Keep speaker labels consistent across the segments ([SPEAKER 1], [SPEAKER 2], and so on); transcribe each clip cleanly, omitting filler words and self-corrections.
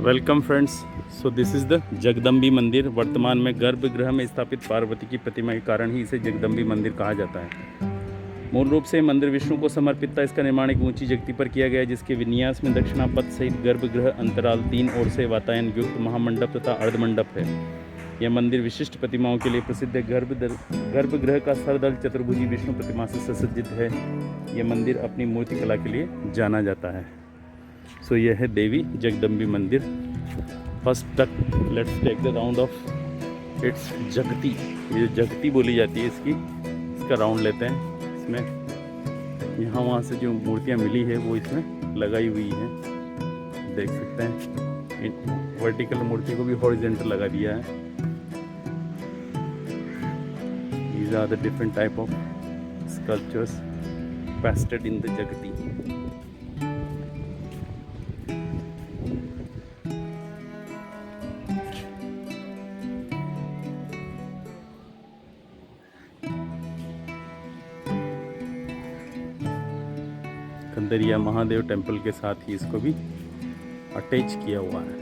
[SPEAKER 1] Welcome friends. So this is the Jagdambi मंदिर। वर्तमान में गर्भगृह में स्थापित पार्वती की प्रतिमा के कारण ही इसे जगदम्बी मंदिर कहा जाता है। मूल रूप से मंदिर विष्णु को समर्पित था। इसका निर्माण एक ऊंची जगती पर किया गया, जिसके विन्यास में दक्षिणापथ सहित गर्भगृह अंतराल, 3 ओर से वातायन युक्त महामंडप तथा अर्धमंडप है। यह मंदिर विशिष्ट प्रतिमाओं के लिए प्रसिद्ध है। गर्भगृह का सरदल चतुर्भुजी विष्णु प्रतिमा से सुसज्जित है। यह मंदिर अपनी मूर्तिकला के लिए जाना जाता है। सो यह है देवी जगदम्बी मंदिर। फर्स्ट तक let's take the round of its जगती। ये जगती बोली जाती है इसका राउंड लेते हैं। इसमें यहाँ वहाँ से जो मूर्तियाँ मिली है वो इसमें लगाई हुई है, देख सकते हैं। वर्टिकल मूर्ति को भी हॉरिजॉन्टल लगा दिया है। These are the different type of sculptures pasted in the Jagati. Kandariya Mahadev temple के साथ ही इसको भी अटैच किया हुआ है।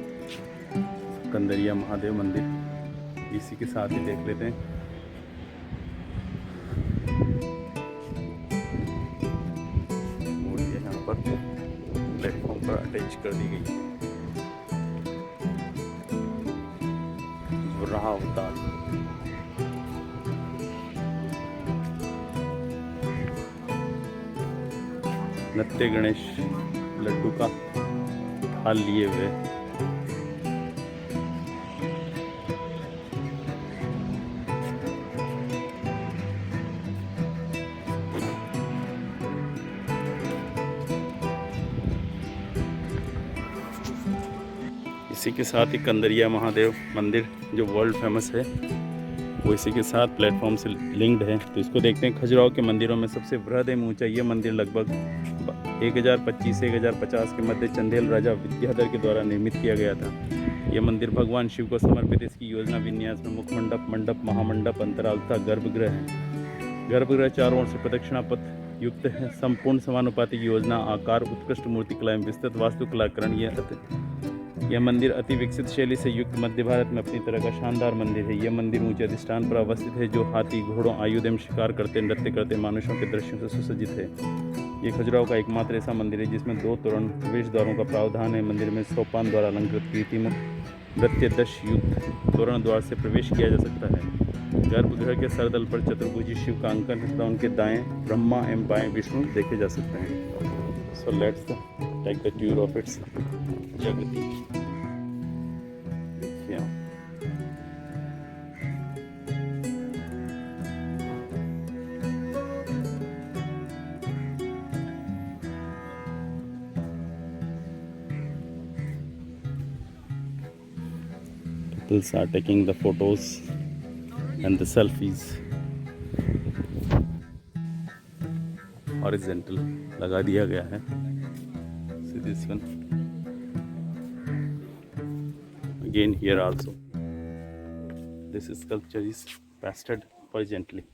[SPEAKER 1] कंदरिया महादेव मंदिर इसी के साथ ही देख लेते हैं। मूर्ति यहाँ पर प्लेटफॉर्म पर अटैच कर दी गई है। वराह अवतार। नत्य गणेश लड्डू का थाल लिए हुए। इसी के साथ ही कंदरिया महादेव मंदिर जो वर्ल्ड फेमस है वो इसी के साथ प्लेटफॉर्म से लिंक्ड है। तो इसको देखते हैं। खजुराहो के मंदिरों में सबसे बृहद एवं ऊंचा यह मंदिर लगभग 1025 से 1050 के मध्य चंदेल राजा विद्याधर के द्वारा निर्मित किया गया था। यह मंदिर भगवान शिव को समर्पित। इसकी योजना विन्यास में मुख मंडप, मंडप, महामंडप, अंतराल तथा गर्भगृह है। गर्भगृह चारों ओर से प्रदक्षिणापथ युक्त है। संपूर्ण समानुपातिक योजना, आकार, उत्कृष्ट मूर्तिकला एवं विस्तृत वास्तुकलाकरण। यह मंदिर अति विकसित शैली से युक्त मध्य भारत में अपनी तरह का शानदार मंदिर है। यह मंदिर ऊंचे अधिष्ठान पर अवस्थित है, जो हाथी, घोड़ों, आयुध एवं शिकार करते, नृत्य करते मानुषों के दृश्यों से सुसज्जित है। ये खजुराहो का एकमात्र ऐसा मंदिर है जिसमें 2 तोरण प्रवेश द्वारों का प्रावधान है। मंदिर में सोपान द्वारा अलंकृत कीर्तिमुख नृत्य दश युक्त तोरण द्वार से प्रवेश किया जा सकता है। गर्भगृह के सरदल पर चतुर्भुजी शिव का अंकन तथा उनके दाएं ब्रह्मा एवं बाएं विष्णु देखे जा सकते हैं। So let's take the tour of its जगती। Couples are taking the photos and the selfies. Horizontal लगा दिया गया है। See this one. Again here also. This sculpture is pasted horizontally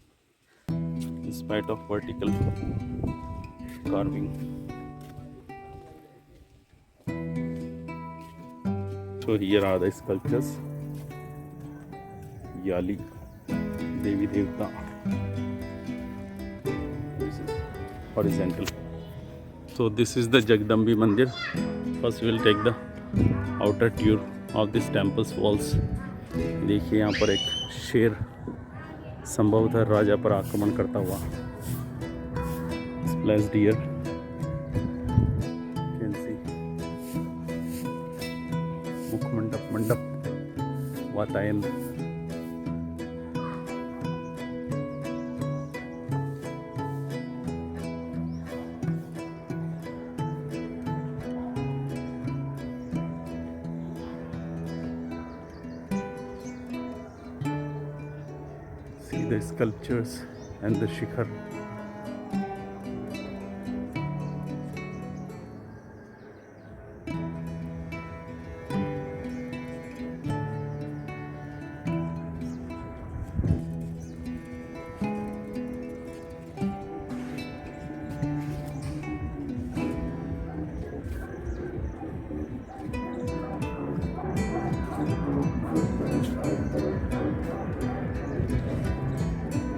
[SPEAKER 1] in spite of vertical carving. So here are the sculptures. याली देवी देवता। This is horizontal. So this is the Jagdambi Mandir. First we will take the outer tour of this temple's walls. देखिए यहाँ पर एक शेर संभवतः राजा पर आक्रमण करता हुआ। Splendid deer. You can see मुख मंडप, मंडप, Vatayan. The sculptures and the shikhar.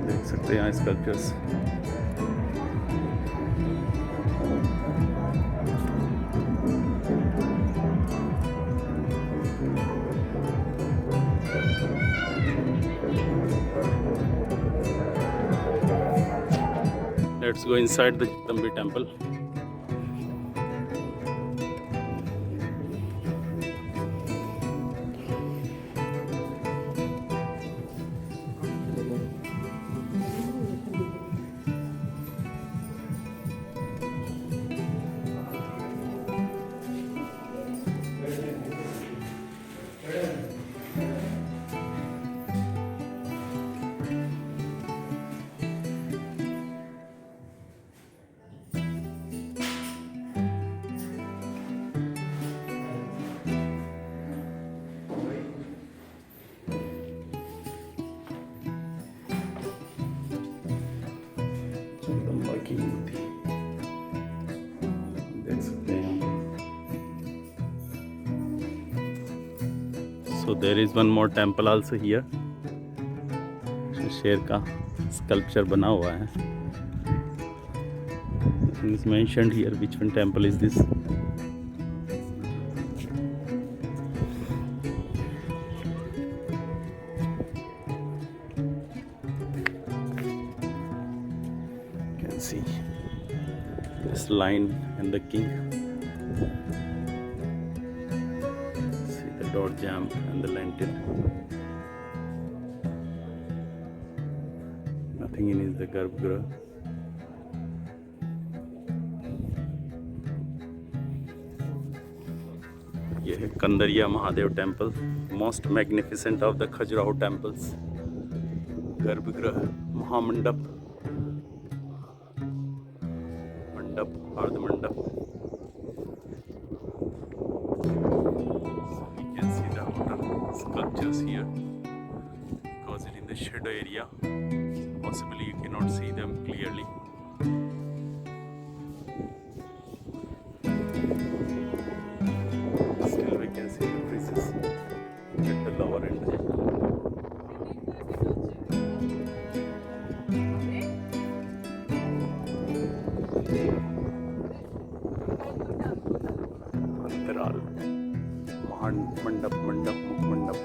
[SPEAKER 1] देख सकते हैं यहाँ sculptures. Let's go inside the Jagdambi temple. Jagdamba की मूर्ति देख सकते हैं यहाँ। So there is one more temple also here. शेर का स्कल्पचर बना हुआ है। It is mentioned here which one temple is this. See this line and the king. See the door jamb and the lentil. Nothing in is the Garbhagriha. ये है Kandariya Mahadev temple, most magnificent of the Khajuraho temples. गर्भगृह, महामंडप, Ardha So we can see the outer sculptures here because it is in the shadow area. Possibly you cannot see them clearly. Still we can see the friezes at the lower end. अंतराल, मंडप, मुखमंडप।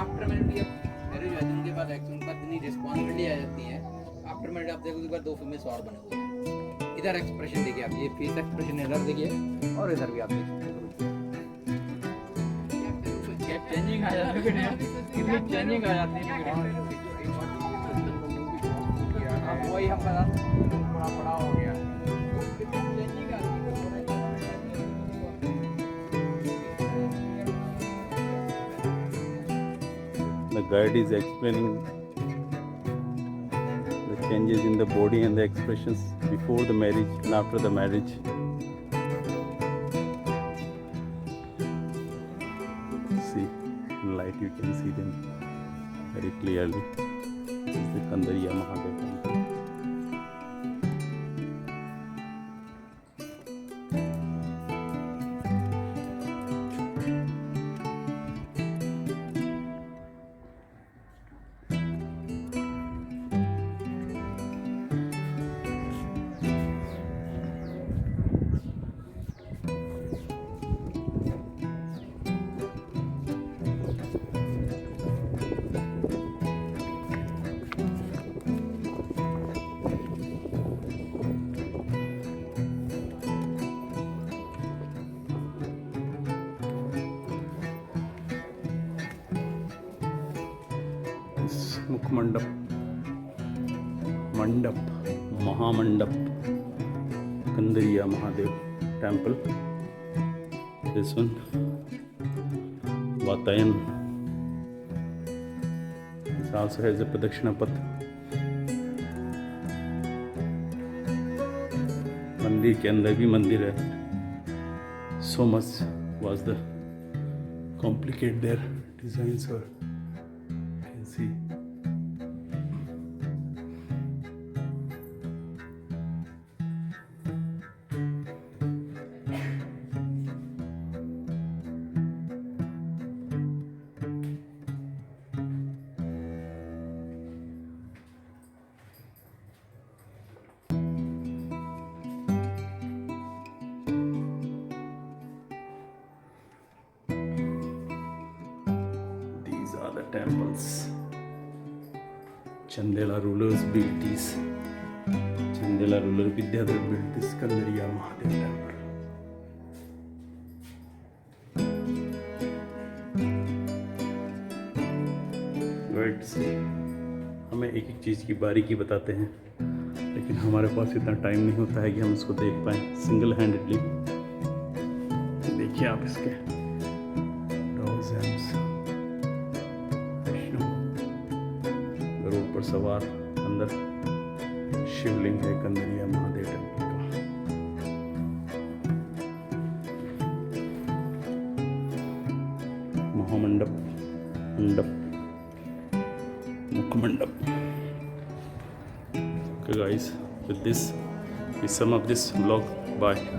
[SPEAKER 2] After marriage marriage है उनके पास action पर इतनी responsibility आ जाती है। After marriage आप देखोगे दो फीमेल्स और बने हुए हैं। इधर एक्सप्रेशन देखिए आप, ये फेस एक्सप्रेशन इधर देखिए और इधर भी आप देख सकते हो। चेंजिंग आ जाती है, कितनी चेंजिंग आ जाती है। अब वही हम बता थोड़ा बड़ा हो गया।
[SPEAKER 1] The guide is explaining the changes in the body and the expressions before the marriage and after the marriage. See, in light you can see them very clearly. This is the Kandariya Mahadev temple. Mukhmandap, mandap, mahamandap, Kandariya Mahadev temple. This one, vatayan. This also has a प्रदक्षिणा पथ. मंदिर के अंदर भी मंदिर है. So much was the complicated their designs were. You can see. These are the temples. Chandela rulers built these. Chandela ruler Vidyadhar built this Kandariya Mahadev temple. Guides हमें एक एक चीज़ की बारीकी बताते हैं, लेकिन हमारे पास इतना टाइम नहीं होता है कि हम उसको देख पाएँ सिंगल हैंडेडली. देखिए आप इसके गरुड़ पर सवार, अंदर शिवलिंग है कंदरिया महादेव टेम्पल का. महामंडप, मंडप, मुखमंडप. Okay guys, with this we sum up this vlog. Bye.